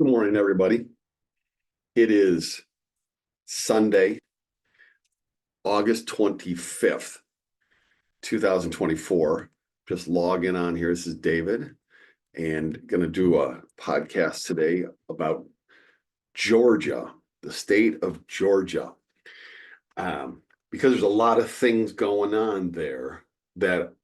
Good morning, everybody. It is Sunday, August 25th, 2024. Just log in on here. This is David, and going to do a podcast today about Georgia, the state of Georgia, because there's a lot of things going on there that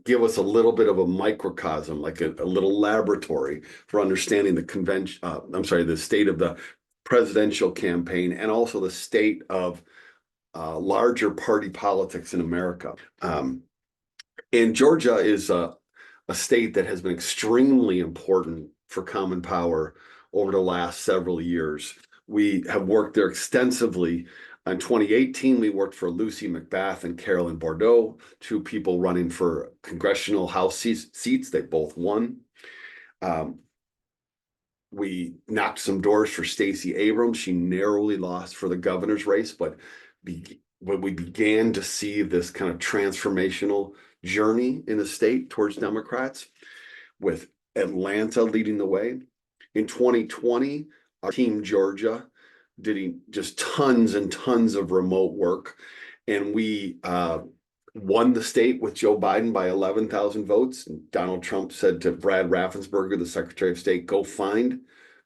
give us a little bit of a microcosm, like a little laboratory for understanding the state of the presidential campaign and also the state of larger party politics in America. And Georgia is a state that has been extremely important for Common Power over the last several years. We have worked there extensively. In 2018, we worked for Lucy McBath and Carolyn Bordeaux, two people running for congressional House seats. They both won. We knocked some doors for Stacey Abrams. She narrowly lost for the governor's race, but we began to see this kind of transformational journey in the state towards Democrats, with Atlanta leading the way. In 2020, our team Georgia did just tons and tons of remote work, and we won the state with Joe Biden by 11,000 votes. And Donald Trump said to Brad Raffensperger, the Secretary of State, go find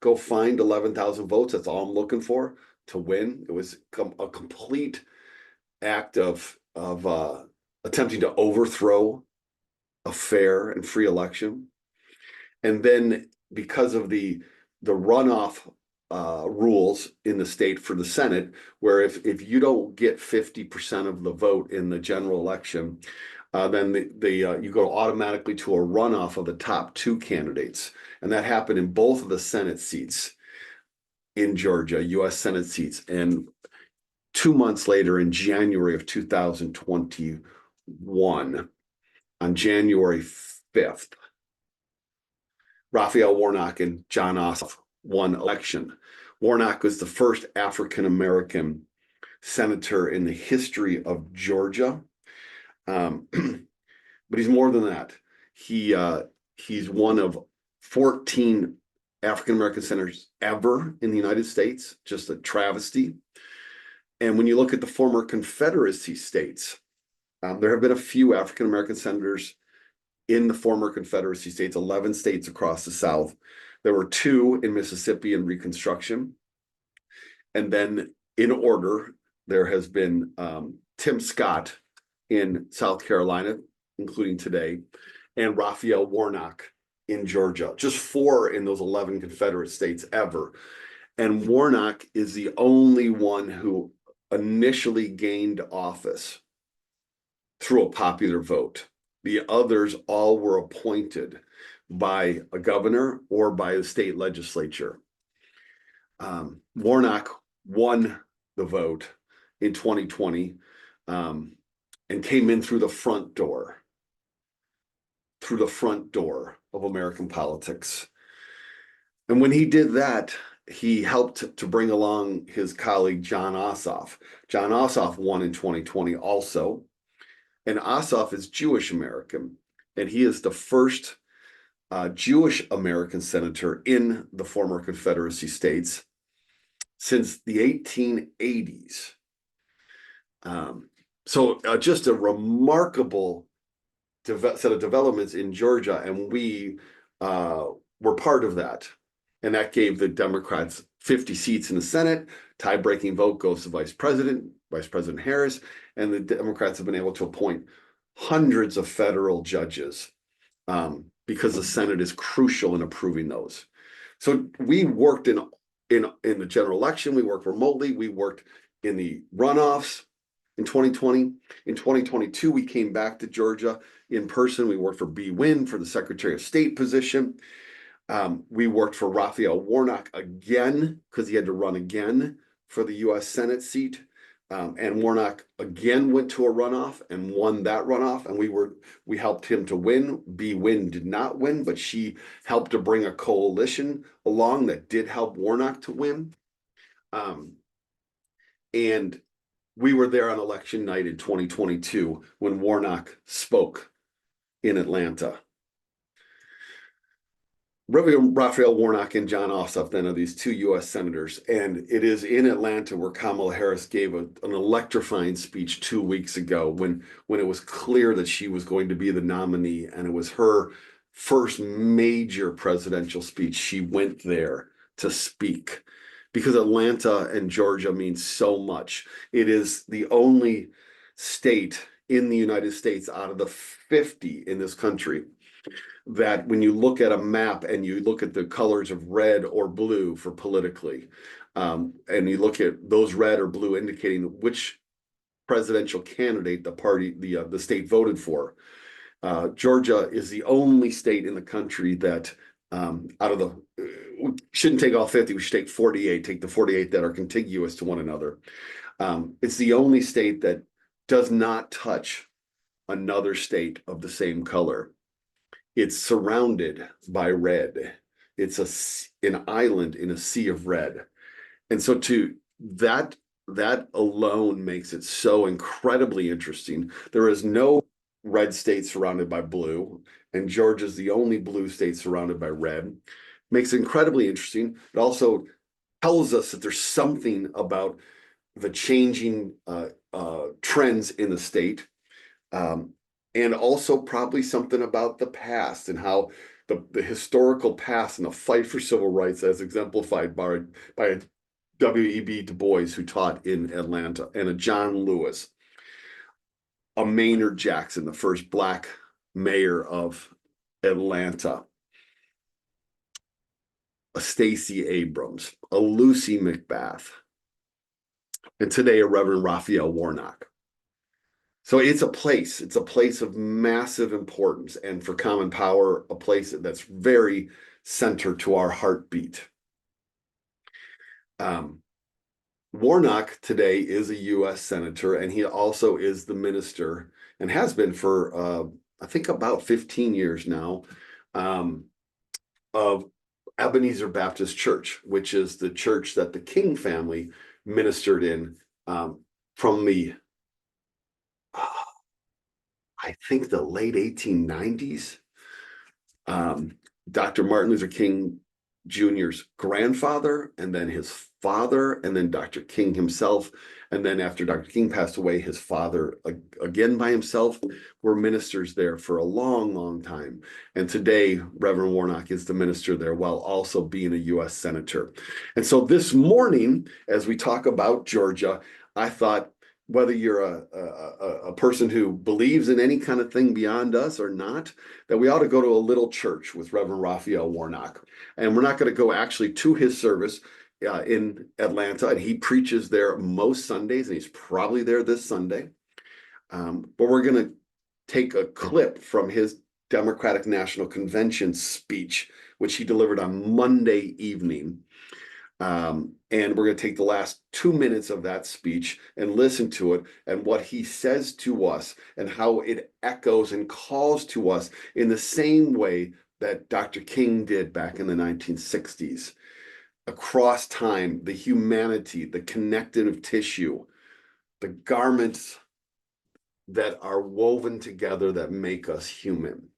11,000 votes. That's all I'm looking for to win. It was a complete act of attempting to overthrow a fair and free election. And then because of the runoff rules in the state for the Senate, where if you don't get 50% of the vote in the general election, then you go automatically to a runoff of the top two candidates. And that happened in both of the Senate seats in Georgia, U.S. Senate seats. And 2 months later, in January of 2021, on January 5th, Raphael Warnock and John Ossoff won election. Warnock was the first African-American senator in the history of Georgia. But he's more than that. He's one of 14 African-American senators ever in the United States, just a travesty. And when you look at the former Confederacy states, there have been a few African-American senators in the former Confederacy states, 11 states across the South. There were 2 in Mississippi in Reconstruction. And then in order, there has been Tim Scott in South Carolina, including today, and Raphael Warnock in Georgia, just 4 in those 11 Confederate states ever. And Warnock is the only one who initially gained office through a popular vote. The others all were appointed by a governor or by the state legislature. Warnock won the vote in 2020 and came in through the front door of American politics. And when he did that, he helped to bring along his colleague, John Ossoff. John Ossoff won in 2020 also. And Ossoff is Jewish American, and he is the first Jewish American senator in the former Confederacy states since the 1880s. So just a remarkable set of developments in Georgia, and we were part of that. And that gave the Democrats 50 seats in the Senate. Tie-breaking vote goes to Vice President Harris, and the Democrats have been able to appoint hundreds of federal judges because the Senate is crucial in approving those. So we worked in the general election. We worked remotely. We worked in the runoffs in 2020. In 2022, we came back to Georgia in person. We worked for B. Wynn for the Secretary of State position. We worked for Raphael Warnock again because he had to run again for the U.S. Senate seat. And Warnock again went to a runoff and won that runoff. And we helped him to win. B. Wynn did not win, but she helped to bring a coalition along that did help Warnock to win. And we were there on election night in 2022 when Warnock spoke in Atlanta. Raphael Warnock and John Ossoff then are these two U.S. senators, and it is in Atlanta where Kamala Harris gave an electrifying speech 2 weeks ago when it was clear that she was going to be the nominee, and it was her first major presidential speech. She went there to speak because Atlanta and Georgia mean so much. It is the only state in the United States out of the 50 in this country that when you look at a map and you look at the colors of red or blue for politically, and you look at those red or blue indicating which presidential candidate the state voted for. Georgia is the only state in the country that we shouldn't take all 50, we should take 48, take the 48 that are contiguous to one another. It's the only state that does not touch another state of the same color. It's surrounded by red. It's an island in a sea of red. And so that alone makes it so incredibly interesting. There is no red state surrounded by blue, and Georgia's the only blue state surrounded by red. Makes it incredibly interesting. It also tells us that there's something about the changing trends in the state. And also probably something about the past and how the historical past and the fight for civil rights as exemplified by W.E.B. Du Bois, who taught in Atlanta, and a John Lewis, a Maynard Jackson, the first Black mayor of Atlanta, a Stacey Abrams, a Lucy McBath, and today a Reverend Raphael Warnock. So it's a place of massive importance, and for Common Power, a place that's very centered to our heartbeat. Warnock today is a U.S. senator, and he also is the minister, and has been for, I think, about 15 years now, of Ebenezer Baptist Church, which is the church that the King family ministered in from the I think the late 1890s. Dr. Martin Luther King Jr.'s grandfather, and then his father, and then Dr. King himself. And then after Dr. King passed away, his father, again by himself, were ministers there for a long, long time. And today, Reverend Warnock is the minister there while also being a U.S. senator. And so this morning, as we talk about Georgia, I thought, whether you're a person who believes in any kind of thing beyond us or not, that we ought to go to a little church with Reverend Raphael Warnock. And we're not going to go actually to his service in Atlanta, and he preaches there most Sundays, and he's probably there this Sunday. But we're going to take a clip from his Democratic National Convention speech, which he delivered on Monday evening. And we're going to take the last 2 minutes of that speech and listen to it, and what he says to us, and how it echoes and calls to us in the same way that Dr. King did back in the 1960s. Across time, the humanity, the connective tissue, the garments that are woven together that make us human.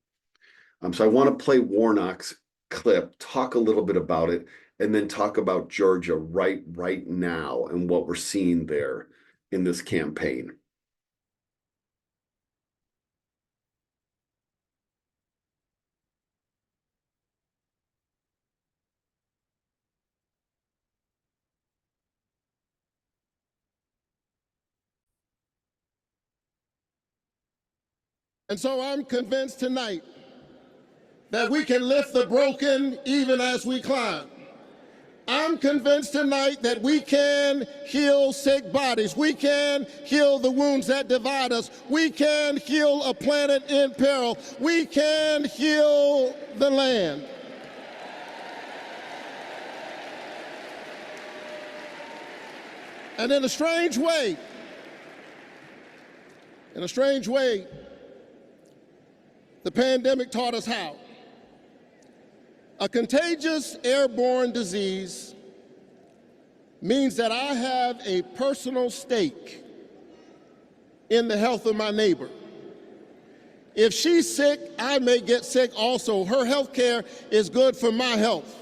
So I want to play Warnock's clip, talk a little bit about it, and then talk about Georgia right now and what we're seeing there in this campaign. And so I'm convinced tonight that we can lift the broken even as we climb. I'm convinced tonight that we can heal sick bodies. We can heal the wounds that divide us. We can heal a planet in peril. We can heal the land. And in a strange way, the pandemic taught us how. A contagious airborne disease means that I have a personal stake in the health of my neighbor. If she's sick, I may get sick also. Her health care is good for my health.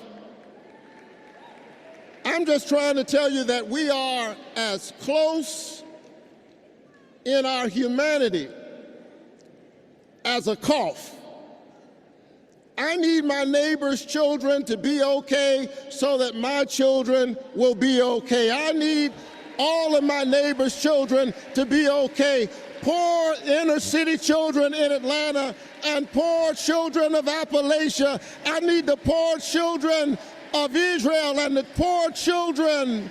I'm just trying to tell you that we are as close in our humanity as a cough. I need my neighbor's children to be okay so that my children will be okay. I need all of my neighbor's children to be okay. Poor inner city children in Atlanta and poor children of Appalachia. I need the poor children of Israel and the poor children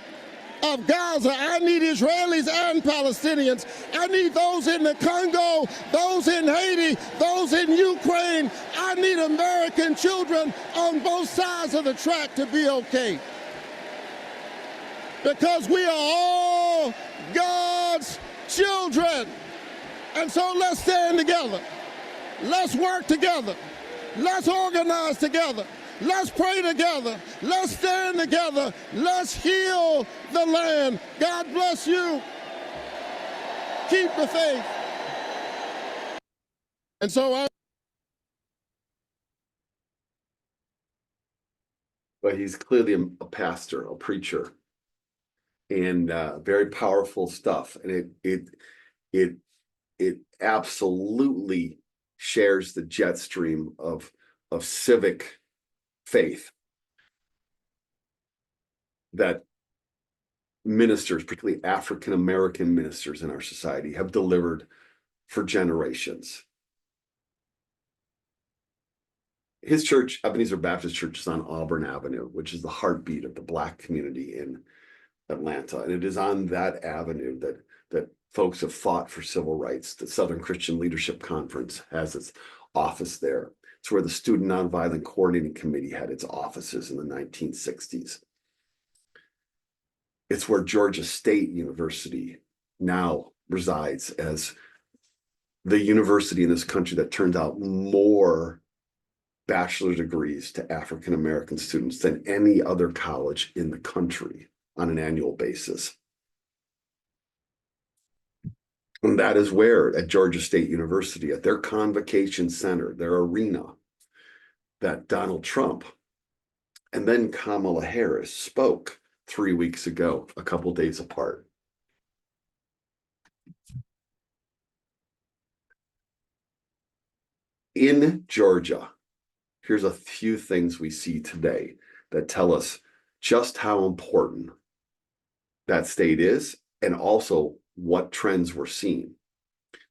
of Gaza. I need Israelis and Palestinians. I need those in the Congo, those in Haiti, those in Ukraine. I need American children on both sides of the track to be okay. Because we are all God's children. And so let's stand together. Let's work together. Let's organize together. Let's pray together. Let's stand together. Let's heal the land. God bless you. Keep the faith. And so But he's clearly a pastor, a preacher, and very powerful stuff. And it absolutely shares the jet stream of civic faith that ministers, particularly African American ministers in our society, have delivered for generations. His church, Ebenezer Baptist Church, is on Auburn Avenue, which is the heartbeat of the Black community in Atlanta. And it is on that avenue that folks have fought for civil rights. The Southern Christian Leadership Conference has its office there. It's where the Student Nonviolent Coordinating Committee had its offices in the 1960s. It's where Georgia State University now resides as the university in this country that turns out more bachelor's degrees to African American students than any other college in the country on an annual basis. And that is where, at Georgia State University, at their convocation center, their arena, that Donald Trump and then Kamala Harris spoke 3 weeks ago, a couple days apart. In Georgia, here's a few things we see today that tell us just how important that state is and also what trends we're seeing.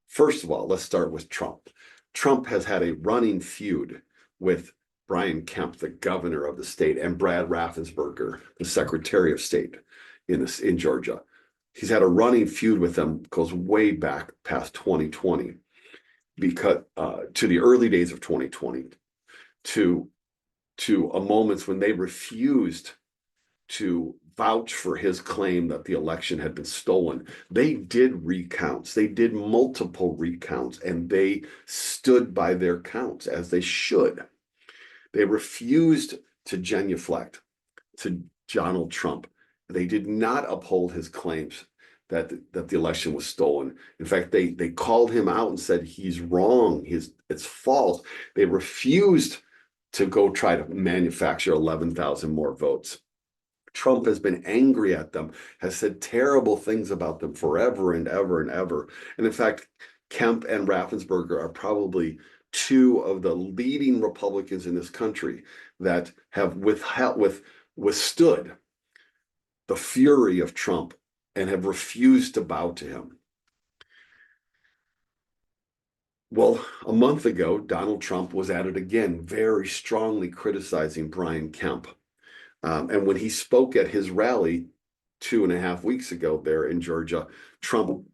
First of all, let's start with Trump. Trump has had a running feud with Brian Kemp, the governor of the state, and Brad Raffensperger, the Secretary of State in Georgia. He's had a running feud with them, goes way back past 2020, because to the early days of 2020, to a moments when they refused to vouch for his claim that the election had been stolen. They did recounts. They did multiple recounts, and they stood by their counts, as they should. They refused to genuflect to Donald Trump. They did not uphold his claims that the election was stolen. In fact, they called him out and said he's wrong. It's false. They refused to go try to manufacture 11,000 more votes. Trump has been angry at them, has said terrible things about them forever and ever and ever. And in fact, Kemp and Raffensperger are probably two of the leading Republicans in this country that have withstood the fury of Trump and have refused to bow to him. Well, a month ago, Donald Trump was at it again, very strongly criticizing Brian Kemp. And when he spoke at his rally 2.5 weeks ago there in Georgia, Trump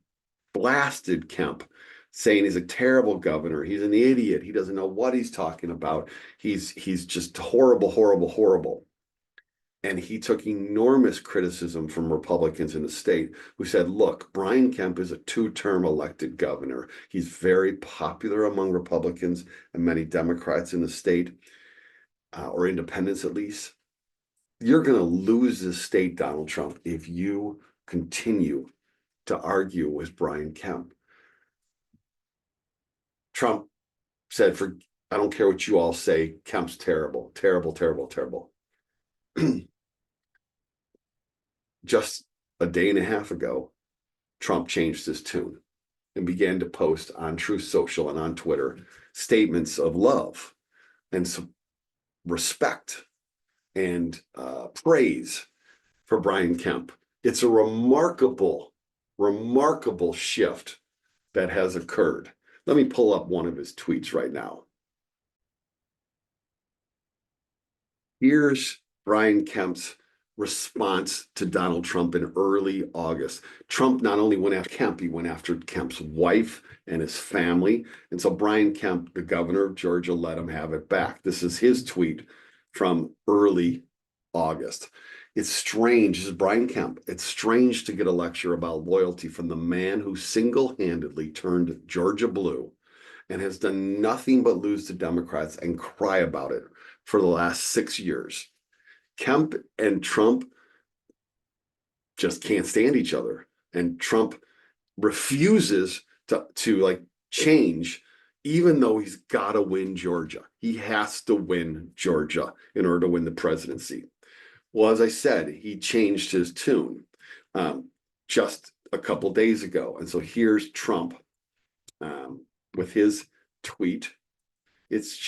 blasted Kemp, saying he's a terrible governor. He's an idiot. He doesn't know what he's talking about. He's just horrible, horrible, horrible. And he took enormous criticism from Republicans in the state who said, look, Brian Kemp is a 2-term elected governor. He's very popular among Republicans and many Democrats in the state, or independents at least. You're going to lose this state, Donald Trump, if you continue to argue with Brian Kemp. Trump said, I don't care what you all say, Kemp's terrible, terrible, terrible, terrible. Just a day and a half ago, Trump changed his tune and began to post on Truth Social and on Twitter statements of love and respect and praise for Brian Kemp. It's a remarkable, remarkable shift that has occurred. Let me pull up one of his tweets right now. Here's Brian Kemp's response to Donald Trump in early August. Trump not only went after Kemp, he went after Kemp's wife and his family. And so Brian Kemp, the governor of Georgia, let him have it back. This is his tweet from early August. It's strange, this is Brian Kemp. It's strange to get a lecture about loyalty from the man who single-handedly turned Georgia blue and has done nothing but lose to Democrats and cry about it for the last 6 years. Kemp and Trump just can't stand each other. And Trump refuses to like change, even though he's got to win Georgia. He has to win Georgia in order to win the presidency. Well, as I said, he changed his tune just a couple days ago. And so here's Trump with his tweet. It's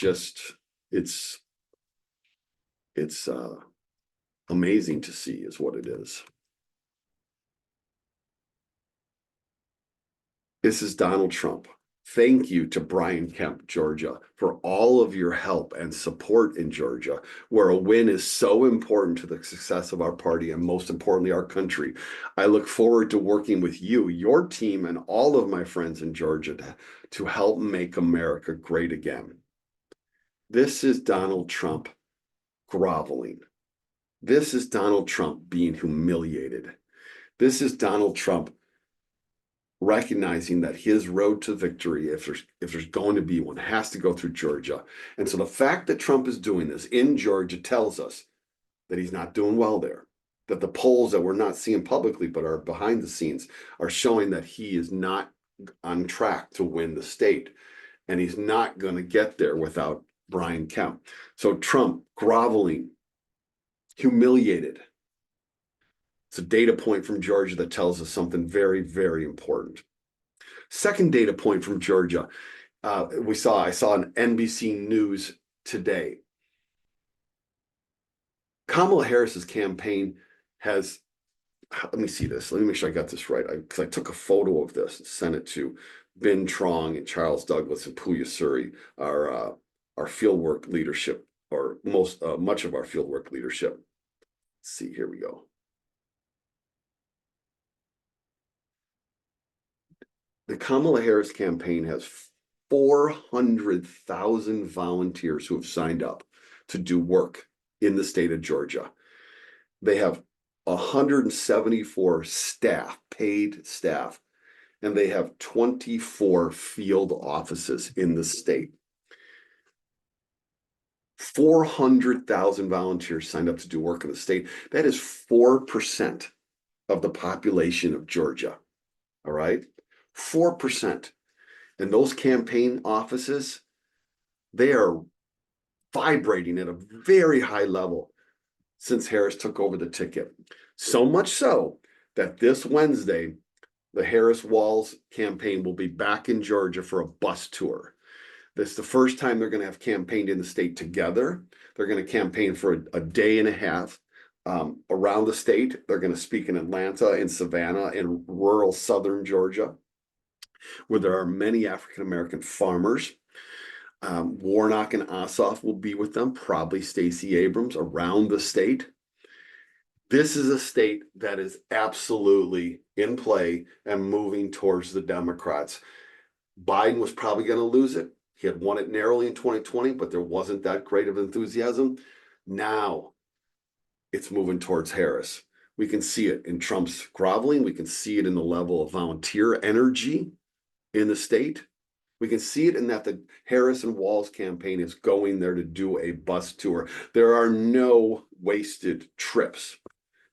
amazing to see is what it is. This is Donald Trump. Thank you to Brian Kemp, Georgia, for all of your help and support in Georgia, where a win is so important to the success of our party and most importantly, our country. I look forward to working with you, your team, and all of my friends in Georgia to help make America great again. This is Donald Trump groveling. This is Donald Trump being humiliated. This is Donald Trump recognizing that his road to victory, if there's going to be one, has to go through Georgia. And so the fact that Trump is doing this in Georgia tells us that he's not doing well there, that the polls that we're not seeing publicly but are behind the scenes are showing that he is not on track to win the state, and he's not going to get there without Brian Kemp. So Trump groveling, humiliated. It's a data point from Georgia that tells us something very, very important. Second data point from Georgia, I saw on NBC News today. Kamala Harris's campaign has, let me see this. Let me make sure I got this right, because I took a photo of this and sent it to Ben Trong and Charles Douglas and Pooya Suri, our fieldwork leadership, or much of our fieldwork leadership. Let's see, here we go. The Kamala Harris campaign has 400,000 volunteers who have signed up to do work in the state of Georgia. They have 174 staff, paid staff, and they have 24 field offices in the state. 400,000 volunteers signed up to do work in the state. That is 4% of the population of Georgia. All right? 4%. And those campaign offices, they are vibrating at a very high level since Harris took over the ticket. So much so that this Wednesday, the Harris-Walz campaign will be back in Georgia for a bus tour. This is the first time they're going to have campaigned in the state together. They're going to campaign for a day and a half around the state. They're going to speak in Atlanta, in Savannah, in rural southern Georgia, where there are many African-American farmers. Warnock and Ossoff will be with them, probably Stacey Abrams, around the state. This is a state that is absolutely in play and moving towards the Democrats. Biden was probably going to lose it. He had won it narrowly in 2020, but there wasn't that great of enthusiasm. Now it's moving towards Harris. We can see it in Trump's groveling. We can see it in the level of volunteer energy in the state. We can see it in that the Harris and Walz campaign is going there to do a bus tour. There are no wasted trips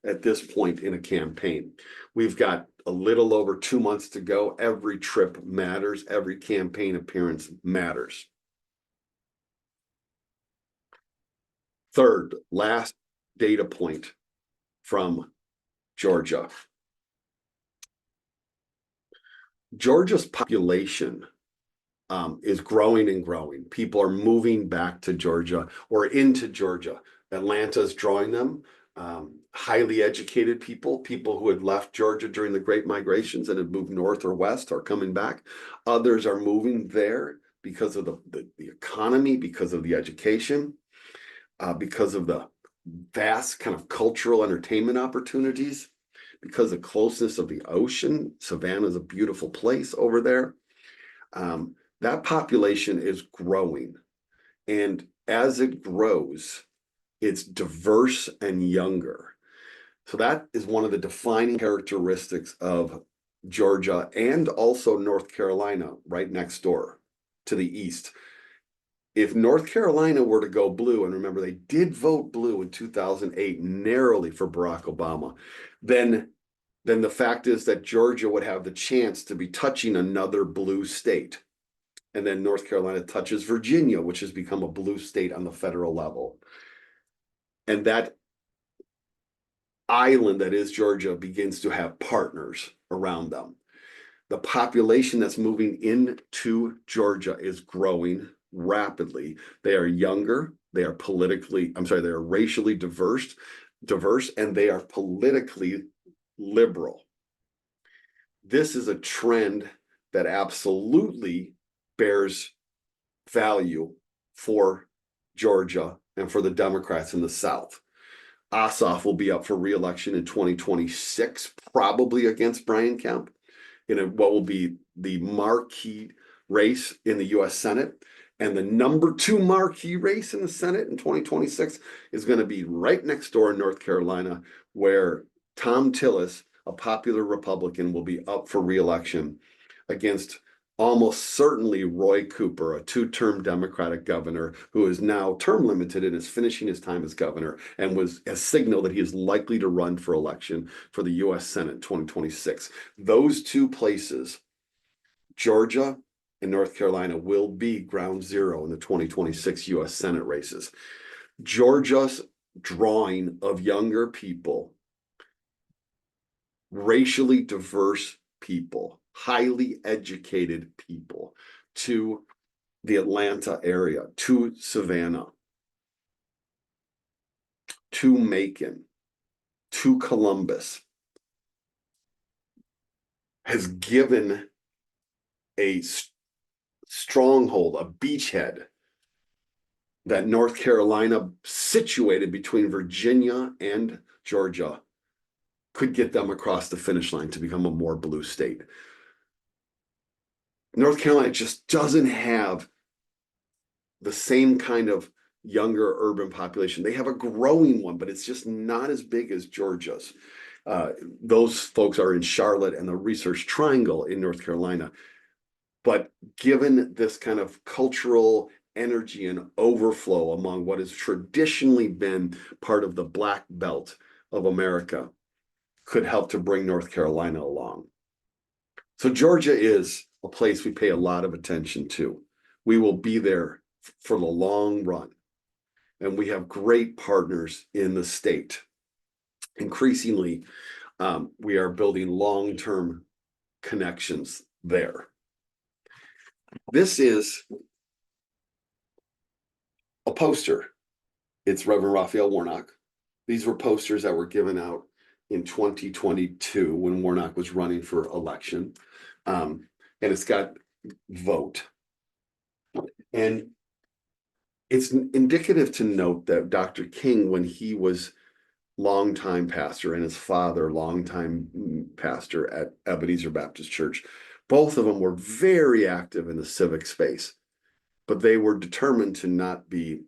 at this point in a campaign. We've got a little over 2 months to go. Every trip matters. Every campaign appearance matters. Third, last data point from Georgia. Georgia's population is growing and growing. People are moving back to Georgia or into Georgia. Atlanta is drawing them. Highly educated people who had left Georgia during the Great Migrations and had moved north or west are coming back. Others are moving there because of the economy, because of the education, because of the vast kind of cultural entertainment opportunities, because of closeness of the ocean. Savannah is a beautiful place over there. That population is growing. And as it grows, it's diverse and younger. So that is one of the defining characteristics of Georgia and also North Carolina, right next door to the east. If North Carolina were to go blue, and remember they did vote blue in 2008 narrowly for Barack Obama, then the fact is that Georgia would have the chance to be touching another blue state. And then North Carolina touches Virginia, which has become a blue state on the federal level. And that island that is Georgia begins to have partners around them. The population that's moving into Georgia is growing rapidly. They are younger, they are they are racially diverse, and they are politically liberal. This is a trend that absolutely bears value for Georgia and for the Democrats in the South. Ossoff will be up for re-election in 2026, probably against Brian Kemp, in what will be the marquee race in the U.S. Senate. And the number 2 marquee race in the Senate in 2026 is going to be right next door in North Carolina, where Tom Tillis, a popular Republican, will be up for re-election against almost certainly Roy Cooper, a 2-term Democratic governor who is now term limited and is finishing his time as governor and has signaled that he is likely to run for election for the U.S. Senate in 2026. Those 2 places, Georgia and North Carolina, will be ground zero in the 2026 U.S. Senate races. Georgia's drawing of younger people, racially diverse people, highly educated people to the Atlanta area, to Savannah, to Macon, to Columbus, has given a stronghold, a beachhead that North Carolina, situated between Virginia and Georgia, could get them across the finish line to become a more blue state. North Carolina just doesn't have the same kind of younger urban population. They have a growing one, but it's just not as big as Georgia's. Those folks are in Charlotte and the Research Triangle in North Carolina. But given this kind of cultural energy and overflow among what has traditionally been part of the Black Belt of America, could help to bring North Carolina along. So Georgia is a place we pay a lot of attention to. We will be there for the long run. And we have great partners in the state. Increasingly, we are building long-term connections there. This is a poster. It's Reverend Raphael Warnock. These were posters that were given out in 2022 when Warnock was running for election. And it's got vote. And it's indicative to note that Dr. King, when he was longtime pastor and his father, longtime pastor at Ebenezer Baptist Church, both of them were very active in the civic space, but they were determined to not be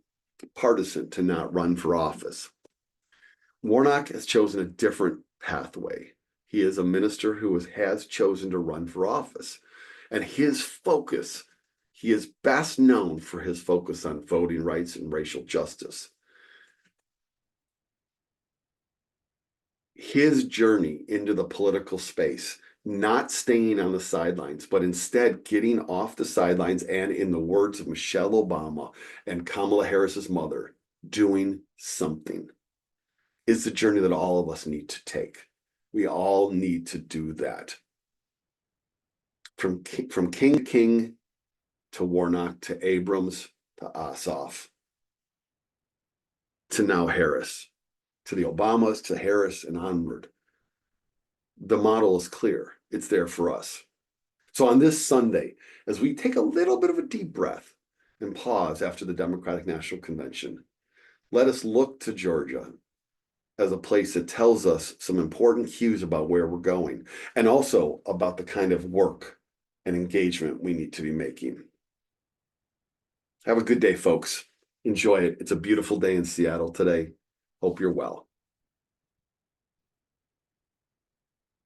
partisan, to not run for office. Warnock has chosen a different pathway. He is a minister who has chosen to run for office. And his focus, he is best known for his focus on voting rights and racial justice. His journey into the political space, not staying on the sidelines, but instead getting off the sidelines and, in the words of Michelle Obama and Kamala Harris's mother, doing something is the journey that all of us need to take. We all need to do that. From king to king, to Warnock, to Abrams, to Ossoff, to now Harris, to the Obamas, to Harris, and onward. The model is clear. It's there for us. So on this Sunday, as we take a little bit of a deep breath and pause after the Democratic National Convention, let us look to Georgia as a place that tells us some important cues about where we're going, and also about the kind of work and engagement we need to be making. Have a good day, folks. Enjoy it. It's a beautiful day in Seattle today. Hope you're well.